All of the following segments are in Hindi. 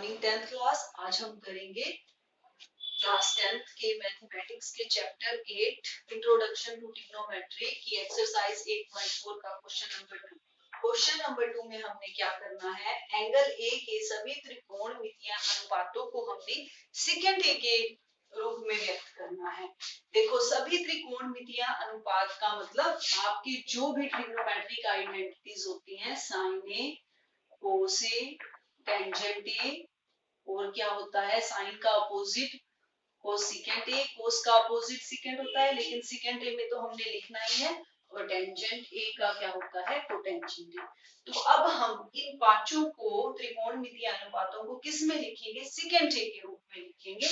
Morning 10th class. आज हम करेंगे क्लास 10th के मैथमेटिक्स के चैप्टर 8 इंट्रोडक्शन टू ट्रिग्नोमेट्री की एक्सरसाइज 8.4 का क्वेश्चन नंबर 2। क्वेश्चन नंबर 2 में हमने क्या करना है, एंगल ए के सभी त्रिकोणमितीय अनुपातों को हमने सेकंड ए के रूप में व्यक्त करना है। देखो, सभी त्रिकोणमितीय अनुपात का मतलब आपकी जो भी ट्रिग्नोमेट्रिक आइडेंटिटीज होती हैं, साइन ए, कोस ए, टेंजेंट ए, और क्या होता है साइन का अपोजिट कोसिकेंट ए। कोस का अपोजिट सिकेंट होता है, लेकिन सिकेंट ए में तो हमने लिखना ही है। और टेंजेंट ए का क्या होता है, कोटेंजेंट ए। तो अब हम इन पांचों को त्रिकोणमितीय अनुपातों को किस में लिखेंगे, सिकेंट ए के रूप में लिखेंगे।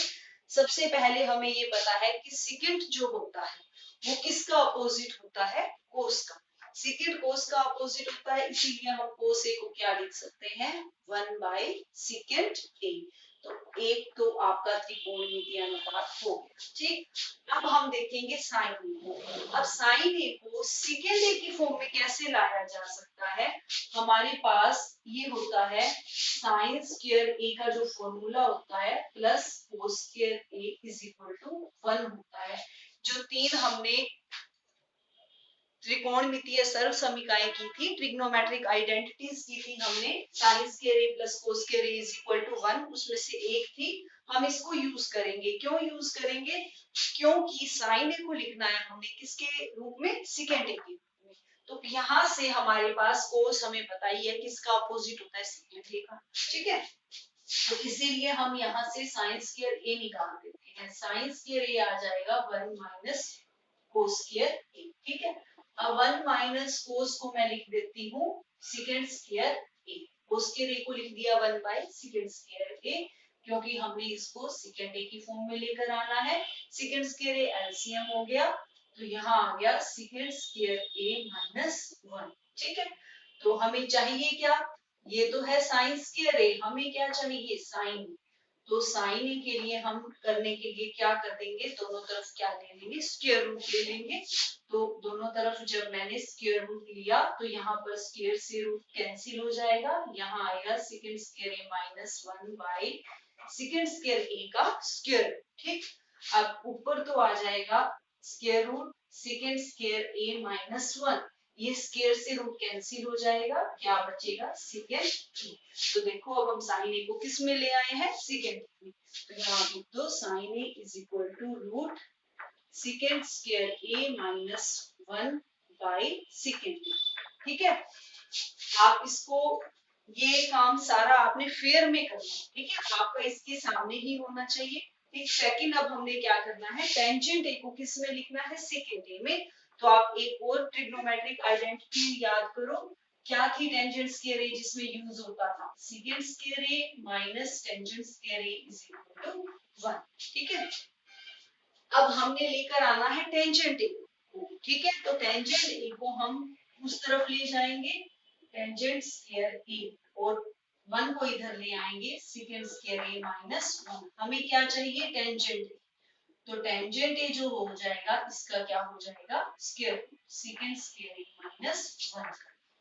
सबसे पहले हमें ये पता है कि सिकेंट जो होता है वो किसका अपोजिट होता है, कोस का। सिकेंट कोस का अपोजिट होता है, इसीलिए हम कोस ए को क्या लिख सकते हैं, 1/सिकेंट ए। तो एक तो आपका त्रिकोणमितीय अनुपात हो गया। ठीक, अब हम देखेंगे साइन ए को। अब साइन ए को सेकेंड ए की फॉर्म में कैसे लाया जा सकता है। हमारे पास ये होता है साइन स्क्वायर ए का जो फॉर्मूला होता है plus cos square A is equal to 1 होता है। जो तीन हमने त्रिकोणमितीय सरल समीकरण की थी, ट्रिग्नोमेट्रिक आइडेंटिटीज की थी हमने, sine square A plus cos square A is equal to 1, उसमें से एक थी। हम इसको यूज करेंगे। क्यों यूज करेंगे, क्योंकि साइन ए को लिखना है हमने किसके रूप में, सेकेंड ए के रूप में। तो यहाँ से हमारे पास कोस हमें पता ही है किसका अपोजिट होता है, सेकेंड ए का। ठीक है, तो इसीलिए हम यहाँ से साइन स्क्वायर ए निकाल देते हैं। साइन स्क्वायर ए आ जाएगा 1 - कोस स्क्वायर ए। ठीक है, अब 1 - कोस को मैं लिख देती हूँ सेकेंड स्क्वायर ए। कोस स्क्वायर ए को लिख दिया 1/सेकेंड स्क्वायर ए, क्योंकि हमने इसको सेकेंड ए की फॉर्म में लेकर आना है। सेकेंड स्क्वायर ए एलसीएम हो गया, तो यहाँ आ गया सेकेंड स्क्वायर ए -1। ठीक है, तो हमें चाहिए क्या, ये तो है साइन स्क्वायर ए, हमें क्या चाहिए, साइन। तो साइन ए के लिए हम करने के लिए क्या कर देंगे, दोनों तरफ क्या ले लेंगे, स्क्वायर रूट ले लेंगे। तो दोनों तरफ जब मैंने स्क्वायर रूट लिया तो यहाँ पर स्क्वायर से रूट कैंसिल हो जाएगा, यहाँ आएगा सेकेंड स्क्वायर ए -1/सेकेंड स्क्वायर ए का स्क्वायर। ठीक, अब ऊपर तो आ जाएगा स्क्वायर रूट सेकेंड स्क्वायर ए -1, ये स्क्वायर से रूट कैंसिल हो जाएगा, क्या बचेगा, सेकेंड ए। तो देखो अब हम साइन ए को किस में ले आए हैं, सेकेंड में। तो यहाँ लिख दो sine A is equal to root second square A -1/सेकेंड ए। ठीक है, आप इसको, ये काम सारा आपने फेयर में करना है। ठीक है, आपका इसके सामने ही होना चाहिए। ठीक, सेकंड अब हमने क्या करना है, टेंजेंट ए को किस में लिखना है, सेकेंड ए में। तो आप एक और ट्रिग्नोमेट्रिक आइडेंटिटी याद करो, क्या थी, टेंजेंट स्क्वायर ए जिसमें यूज होता था, sec square A minus tangent square A is equal to 1। ठीक है, अब हमने लेकर आना है टेंजेंट ए को। ठीक है, तो टेंजेंट ए को हम उस तरफ ले जाएंगे, टेंजेंट स्क्वायर ए, और 1 को इधर ले आएंगे, सेकेंड स्क्वायर ए -1। हमें क्या चाहिए, टेंजेंट ए। तो टेंजेंट ए जो हो जाएगा, इसका क्या हो जाएगा, स्क्वायर सेकेंड स्क्वायर ए -1।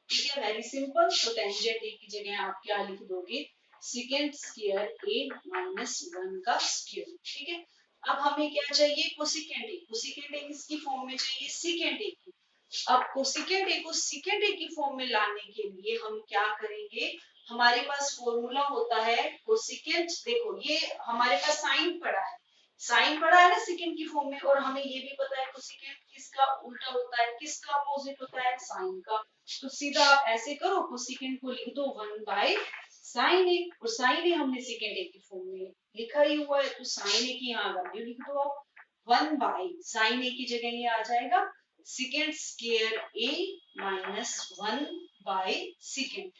ठीक है, वेरी सिंपल। तो टेंजेंट ए की जगह आप क्या लिख दोगे, सेकेंड स्क्वायर ए -1 का स्क्वायर। ठीक है, अब हमें क्या चाहिए, कोसिकेंट ए। कोसिकेंट ए किसकी फॉर्म में चाहिए, सेकेंड ए की। अब कोसिकेंट ए को सेकेंड ए की फॉर्म में लाने के लिए हम क्या करेंगे, हमारे पास फॉर्मूला होता है कोसिकेंट। देखो, ये हमारे पास साइन पड़ा है, साइन पड़ा है ना सेकेंड की फॉर्म में, और हमें ये भी पता है कोसिकेंट किसका उल्टा होता है, किसका अपोजिट होता है, साइन का। तो सीधा आप ऐसे करो, कोसिकेंट को लिख दो 1/साइन ए, और साइन ए हमने सेकेंड ए की फॉर्म में लिखा ही हुआ है, तो साइन ए की यहाँ वैल्यू लिख दो आप 1/साइन ए की जगह ये आ जाएगा सेकेंड स्क्वायर ए -1/सेकेंड।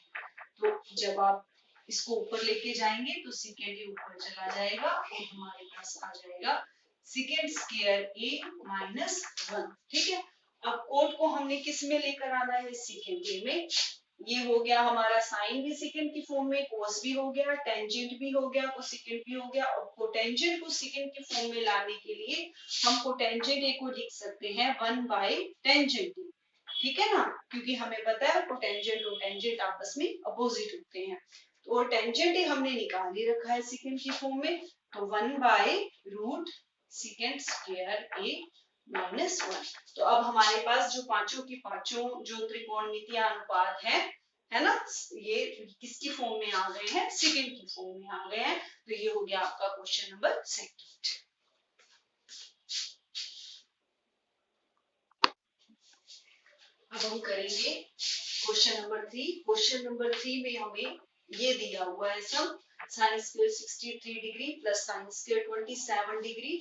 तो जब आप इसको ऊपर लेके जाएंगे तो सेकेंड ए ऊपर चला जाएगा, और हमारे पास आ जाएगा सेकेंड स्क्वायर ए -1। ठीक है, अब कोड को हमने किस में लेकर आना है, सेकेंड ए में। ये हो गया हमारा साइन भी सेकेंड की फॉर्म में, कोस भी हो गया, टेंजेंट भी हो गया, कोसेकेंट भी हो गया। और कोटेंजेंट को सेकेंड की फॉर्म में लाने के लिए हम कोटेंजेंट ए को लिख सकते हैं 1/टेंजेंट ए। ठीक है ना, क्योंकि हमें पता है कोटेंजेंट और टेंजेंट आपस में अपोजिट होते हैं। तो और टेंजेंट ही हमने निकाल ही रखा है सेकेंड की फॉर्म में, तो 1/रूट सेकेंड स्क्वायर ए माइनस 1। तो अब हमारे पास जो पांचों की पांचों जो त्रिकोणमितीय अनुपात है ना, ये किसकी फॉर्म में आ गए हैं, सेकेंड की फॉर्म में आ गए हैं। तो ये हो गया आपका क्वेश्चन नंबर 2। अब हम करेंगे क्वेश्चन नंबर 3। क्वेश्चन नंबर 3 में हमें ये दिया हुआ है सब, sine square 63 degree plus sine square 27 degree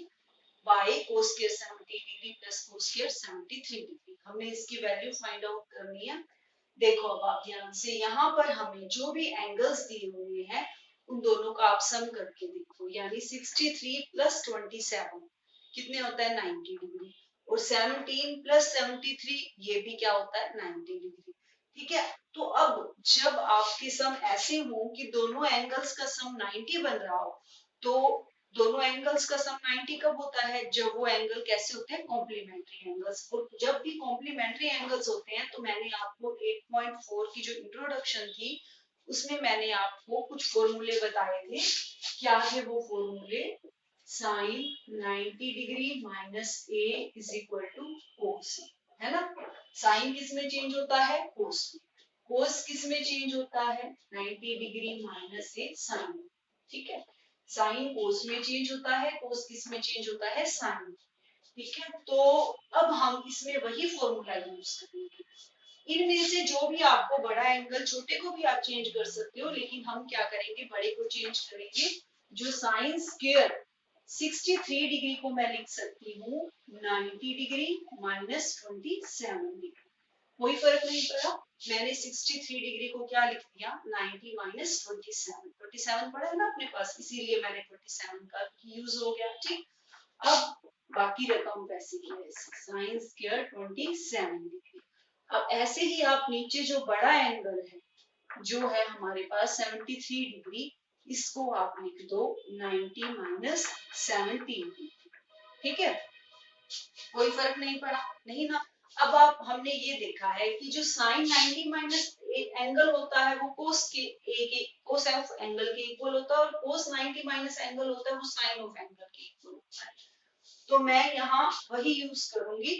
by cos square 70 degree plus cos square 73 degree. हमने इसकी वैल्यू फाइंड आउट करनी है। देखो अब आप ध्यान से, यहाँ पर हमें जो भी एंगल्स दिए हुए हैं उन दोनों का आप सम करके देखो, यानी 63 प्लस 27 कितने होता है 90 डिग्री, और 17 प्लस 73 ये भी क्या होता है 90 डिग्री। ठीक है, तो अब जब आपके सम ऐसे हो कि दोनों एंगल्स का सम 90 बन रहा हो, तो दोनों एंगल्स का सम 90 कब होता है, जब वो एंगल कैसे होते हैं, कॉम्प्लीमेंट्री एंगल्स। और जब भी कॉम्प्लीमेंट्री एंगल्स होते हैं, तो मैंने आपको 8.4 की जो इंट्रोडक्शन थी उसमें मैंने आपको कुछ फॉर्मूले बताए थे। क्या है वो फॉर्मूले, sine 90 degree minus A is equal to cos, है ना। साइन किस में चेंज होता है, कोस में। कोस किस में चेंज होता है, 90 डिग्री माइनस ए साइन। ठीक है, साइन कोस में चेंज होता है, कोस किस में चेंज होता है, साइन। ठीक है, तो अब हम इसमें वही फॉर्मूला यूज करेंगे। इनमें से जो भी आपको बड़ा एंगल, छोटे को भी आप चेंज कर सकते हो, लेकिन हम क्या करेंगे, बड़े को चेंज करेंगे। जो साइन स्क्वायर 63 डिग्री को मैं लिख सकती हूँ 90 डिग्री माइनस 27 डिग्री, कोई फर्क नहीं पड़ा। मैंने 63 डिग्री को क्या लिख दिया, 90 माइनस 27 पड़ा है ना अपने पास, इसीलिए मैंने 27 का यूज हो गया। ठीक, अब बाकी रकम वैसे की वैसे, साइन स्क्वायर 27 डिग्री। अब ऐसे ही आप नीचे जो बड़ा एंगल है जो है हमारे पास 73 डिग्री, इसको आप लिख दो 90 माइनस 17 डिग्री। ठीक है, कोई फर्क नहीं पड़ा, नहीं ना। अब आप, हमने ये देखा है कि जो साइन 90 माइनस एंगल होता है वो कोस के कोस ऑफ एंगल के इक्वल होता है, और कोस 90 माइनस एंगल होता है वो साइन ऑफ एंगल के इक्वल होता है। तो मैं यहाँ वही यूज करूंगी।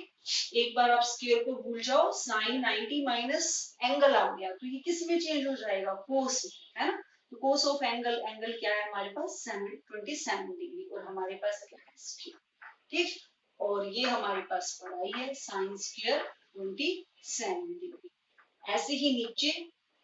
एक बार आप स्क्वायर को भूल जाओ, साइन 90 माइनस एंगल आ गया तो ये किस में चेंज हो जाएगा, कोस में, है ना। तो कोस ऑफ एंगल, एंगल क्या है हमारे पास 27 डिग्री, और हमारे पास क्या है स्क्वायर। ठीक, और ये हमारे पास पढ़ाई है साइन स्क्वायर 27 डिग्री। ऐसे ही नीचे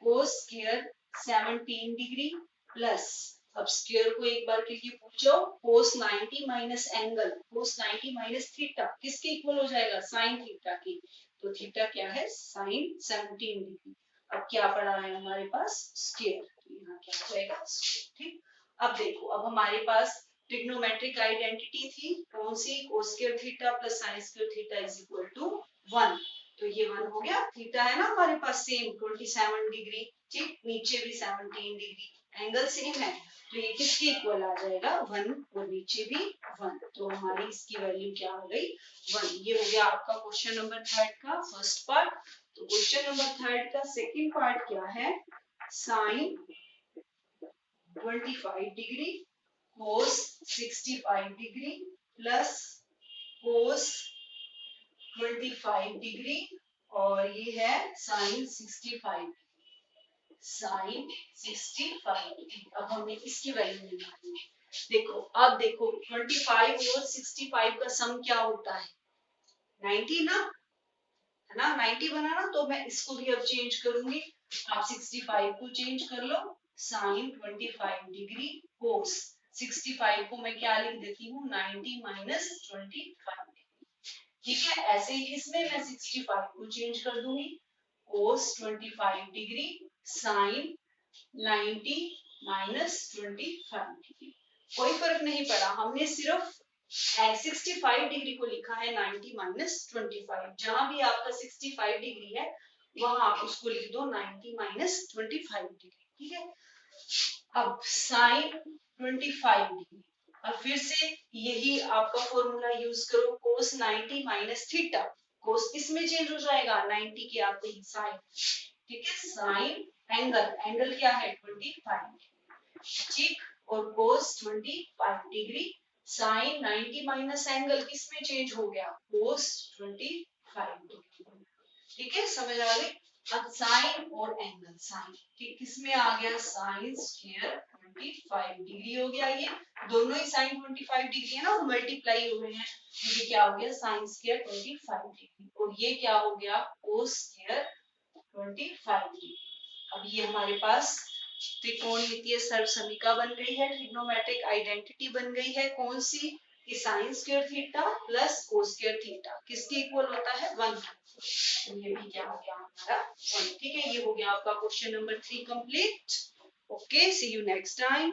कोस स्क्वायर 17 डिग्री प्लस, अब स्क्वायर को एक बार के लिए पूछो, कोस 90 माइनस एंगल, कोस 90 माइनस थीटा किसके इक्वल हो जाएगा, साइन थीटा की। तो थीटा क्या है, साइन 17 डिग्री। अब क्या पड़ा है हमारे पास, स्क्वायर, तो यहाँ क्या हो जाएगा स्क्वायर। ठीक, अब देखो, अब हमारे पास ट्रिग्नोमेट्रिक आइडेंटिटी थी कौन सी, cos square theta plus sine square theta is equal to 1। तो ये 1 हो गया, थीटा है ना हमारे पास सेम 27 डिग्री। ठीक, नीचे भी 17 डिग्री, एंगल सेम है, तो ये किसके इक्वल आ जाएगा 1, और नीचे भी 1। तो हमारी इसकी वैल्यू क्या हो गई 1। ये हो गया आपका क्वेश्चन नंबर 3 का फर्स्ट पार्ट। तो क्वेश्चन नंबर 3 का सेकंड पार्ट क्या है, sine 25 degree cos 65 degree plus cos 25 degree, और ये है साइन 65, साइन 65 डिग्री। अब हमने इसकी वैल्यू निकालनी है। देखो, अब देखो 25 और 65 का सम क्या होता है 90 ना, है ना, 90 बना ना। तो मैं इसको भी अब चेंज करूंगी, आप 65 को चेंज कर लो, साइन 25 डिग्री कोस 65 को मैं क्या लिख देती हूँ 90 माइनस 25 डिग्री। ठीक है, ऐसे ही इसमें मैं 65 को चेंज कर दूंगी, कोस 25 डिग्री साइन 90 माइनस 25 डिग्री। कोई फर्क नहीं पड़ा, हमने सिर्फ 65 डिग्री को लिखा है 90 माइनस 25। जहां भी आपका 65 डिग्री है वहां आप उसको लिख दो 90 माइनस 25 डिग्री। ठीक है, अब साइन 25 डिग्री, अब फिर से यही आपका फॉर्मूला यूज करो, कोस 90 माइनस थीटा, कोस किस में चेंज हो जाएगा 90 के आते ही साइन। ठीक है, साइन एंगल, एंगल क्या है 25, ठीक, और cos 25 degree, sine 90 minus angle किस में चेंज हो गया, cos 25 डिग्री। ठीक है, समझ आ गई। अब साइन और एंगल, साइन ठीक किस में आ गया, साइन स्क्वायर 25 डिग्री हो गया, ये दोनों ही साइन 25 डिग्री है ना, वो मल्टीप्लाई हो गए हैं, ये क्या हो गया साइन स्क्वायर 25 डिग्री, और ये क्या हो गया कोस स्क्वायर 25 डिग्री। अब ये हमारे पास त्रिकोणमितीय सर्वसमीका बन गई है, ट्रिग्नोमेट्रिक आइडेंटिटी बन गई है, कौन सी, कि sign square theta plus cos square theta किसके इक्वल होता है 1। तो ये भी क्या हो गया हमारा 1। ठीक है, ये हो गया आपका question number 3 complete. Okay, see you next time.